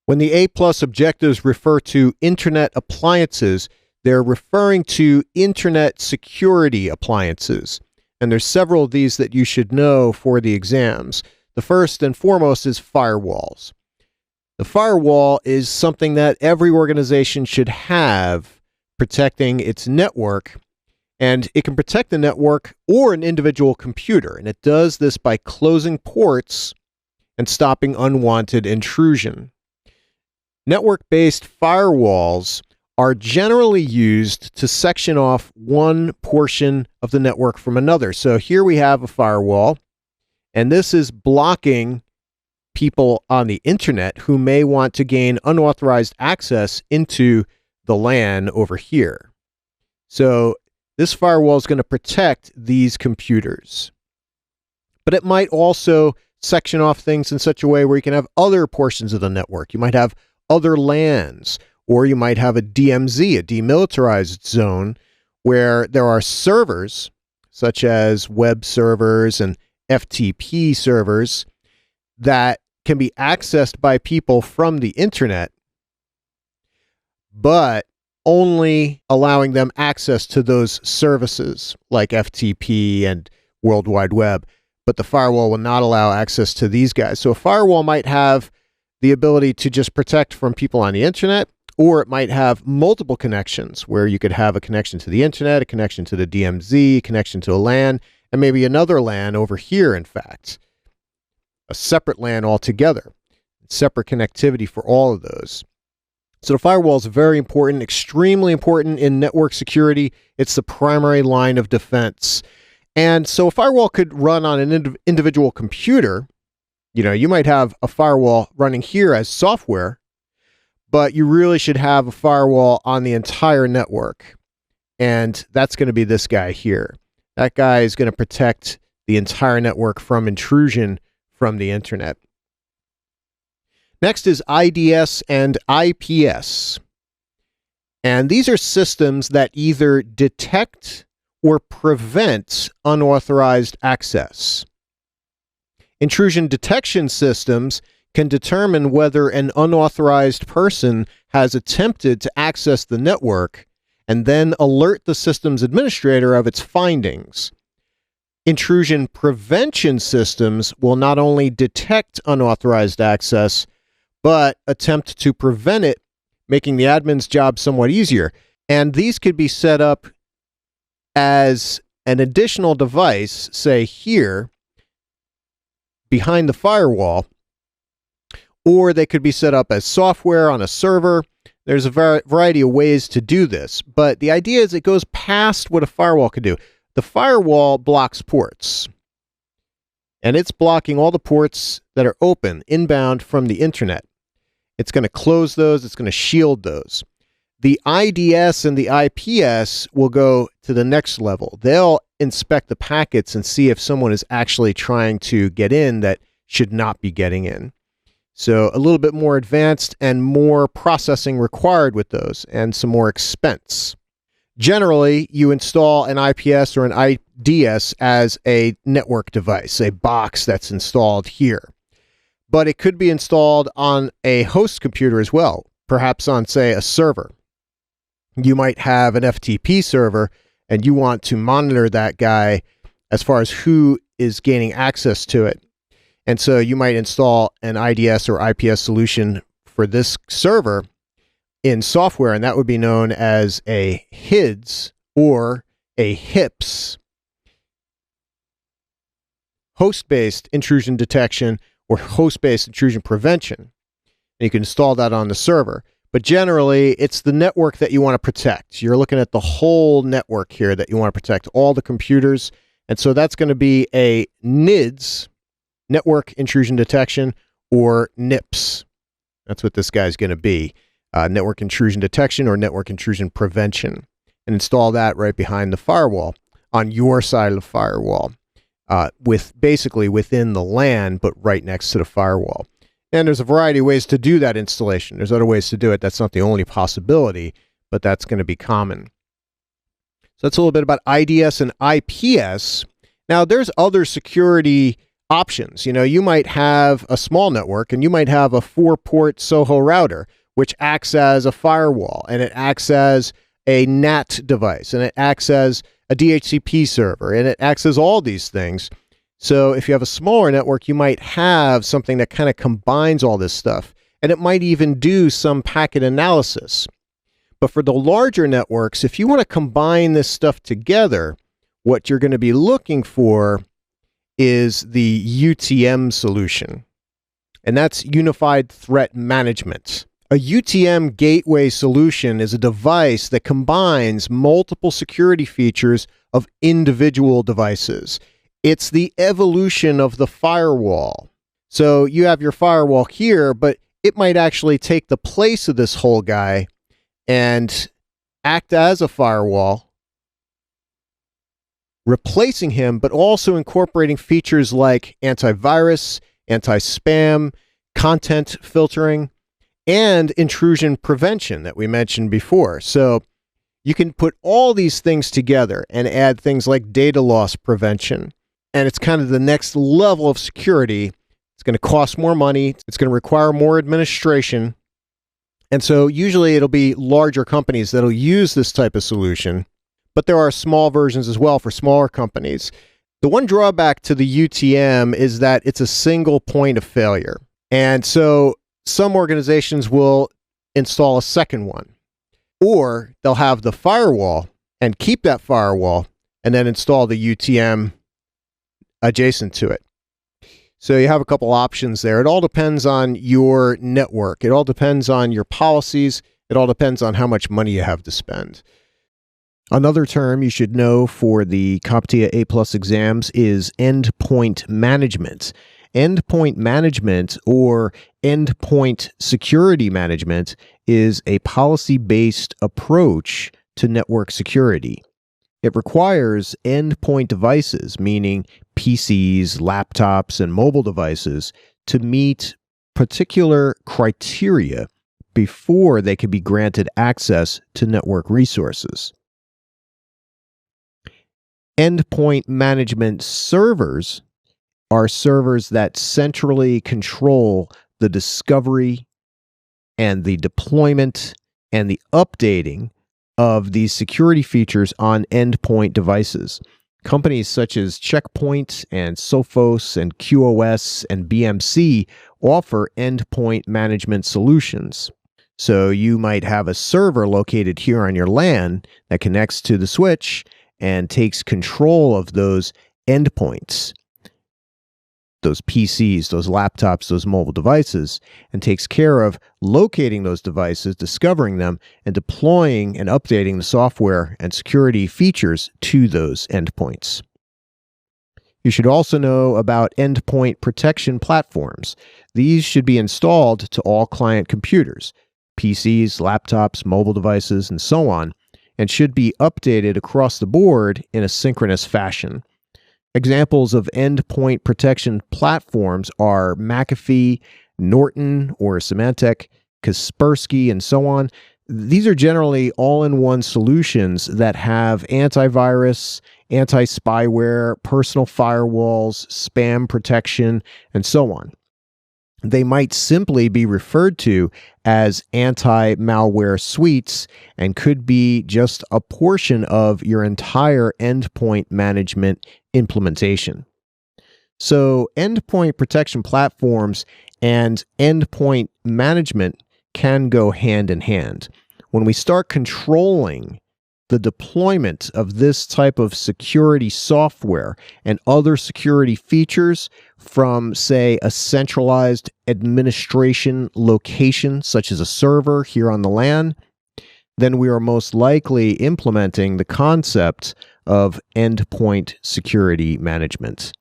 When the A+ objectives refer to Internet appliances, they're referring to Internet security appliances. And there's several of these that you should know for the exams. The first and foremost is firewalls. The firewall is something that every organization should have protecting its network, and it can protect the network or an individual computer, and it does this by closing ports and stopping unwanted intrusion. Network-based firewalls are generally used to section off one portion of the network from another. So here we have a firewall, and this is blocking people on the internet who may want to gain unauthorized access into the LAN over here. So this firewall is going to protect these computers. But it might also section off things in such a way where you can have other portions of the network. You might have other LANs, or you might have a DMZ, a demilitarized zone, where there are servers, such as web servers and FTP servers, that can be accessed by people from the internet, but only allowing them access to those services like FTP and World Wide Web. But the firewall will not allow access to these guys. So a firewall might have the ability to just protect from people on the internet, or it might have multiple connections where you could have a connection to the internet, a connection to the DMZ, a connection to a LAN, and maybe another LAN over here, in fact. A separate LAN altogether, separate connectivity for all of those. So the firewall is very important, extremely important in network security. It's the primary line of defense. And so a firewall could run on an individual computer. You know, you might have a firewall running here as software, but you really should have a firewall on the entire network. And that's going to be this guy here. That guy is going to protect the entire network from intrusion from the internet. Next is IDS and IPS. And these are systems that either detect or prevent unauthorized access. Intrusion detection systems can determine whether an unauthorized person has attempted to access the network and then alert the system's administrator of its findings. Intrusion prevention systems will not only detect unauthorized access, but attempt to prevent it, making the admin's job somewhat easier. And these could be set up as an additional device, say here, behind the firewall, or they could be set up as software on a server. There's a variety of ways to do this, but the idea is it goes past what a firewall could do. The firewall blocks ports, and it's blocking all the ports that are open inbound from the internet. It's going to close those. It's going to shield those. The IDS and the IPS will go to the next level. They'll inspect the packets and see if someone is actually trying to get in that should not be getting in. So a little bit more advanced and more processing required with those, and some more expense. Generally, you install an IPS or an IDS as a network device, a box that's installed here. But it could be installed on a host computer as well, perhaps on, say, a server. You might have an FTP server, and you want to monitor that guy as far as who is gaining access to it. And so you might install an IDS or IPS solution for this server in software, and that would be known as a HIDS or a HIPS, host-based intrusion detection or host-based intrusion prevention. And you can install that on the server. But generally, it's the network that you want to protect. You're looking at the whole network here that you want to protect, all the computers. And so that's going to be a NIDS, Network Intrusion Detection, or NIPS. That's what this guy's going to be. Network Intrusion Detection or Network Intrusion Prevention. And install that right behind the firewall on your side of the firewall, with basically within the LAN, but right next to the firewall. And there's a variety of ways to do that installation. There's other ways to do it. That's not the only possibility, but that's going to be common. So that's a little bit about IDS and IPS. Now, there's other security options. You might have a small network and you might have a 4-port Soho router, which acts as a firewall, and it acts as a NAT device, and it acts as a DHCP server, and it acts as all these things. So if you have a smaller network, you might have something that kind of combines all this stuff, and it might even do some packet analysis. But for the larger networks, if you want to combine this stuff together, what you're going to be looking for is the UTM solution, and that's Unified Threat Management. A UTM gateway solution is a device that combines multiple security features of individual devices. It's the evolution of the firewall. So you have your firewall here, but it might actually take the place of this whole guy and act as a firewall, replacing him, but also incorporating features like antivirus, anti-spam, content filtering, and intrusion prevention that we mentioned before. So you can put all these things together and add things like data loss prevention. And it's kind of the next level of security. It's going to cost more money. It's going to require more administration. And so usually it'll be larger companies that'll use this type of solution, but there are small versions as well for smaller companies. The one drawback to the UTM is that it's a single point of failure. And so some organizations will install a second one, or they'll have the firewall and keep that firewall and then install the UTM adjacent to it. So you have a couple options there. It all depends on your network. It all depends on your policies. It all depends on how much money you have to spend. Another term you should know for the CompTIA A+ exams is endpoint management. Endpoint management, or endpoint security management, is a policy-based approach to network security. It requires endpoint devices, meaning PCs, laptops, and mobile devices, to meet particular criteria before they can be granted access to network resources. Endpoint management servers are servers that centrally control the discovery and the deployment and the updating of these security features on endpoint devices. Companies such as Check Point and Sophos and QoS and BMC offer endpoint management solutions. So you might have a server located here on your LAN that connects to the switch and takes control of those endpoints, those PCs, those laptops, those mobile devices, and takes care of locating those devices, discovering them, and deploying and updating the software and security features to those endpoints. You should also know about endpoint protection platforms. These should be installed to all client computers, PCs, laptops, mobile devices, and so on, and should be updated across the board in a synchronous fashion. Examples of endpoint protection platforms are McAfee, Norton or Symantec, Kaspersky, and so on. These are generally all-in-one solutions that have antivirus, anti-spyware, personal firewalls, spam protection, and so on. They might simply be referred to as anti-malware suites and could be just a portion of your entire endpoint management implementation. So endpoint protection platforms and endpoint management can go hand in hand. When we start controlling the deployment of this type of security software and other security features from, say, a centralized administration location, such as a server here on the LAN, then we are most likely implementing the concept of endpoint security management.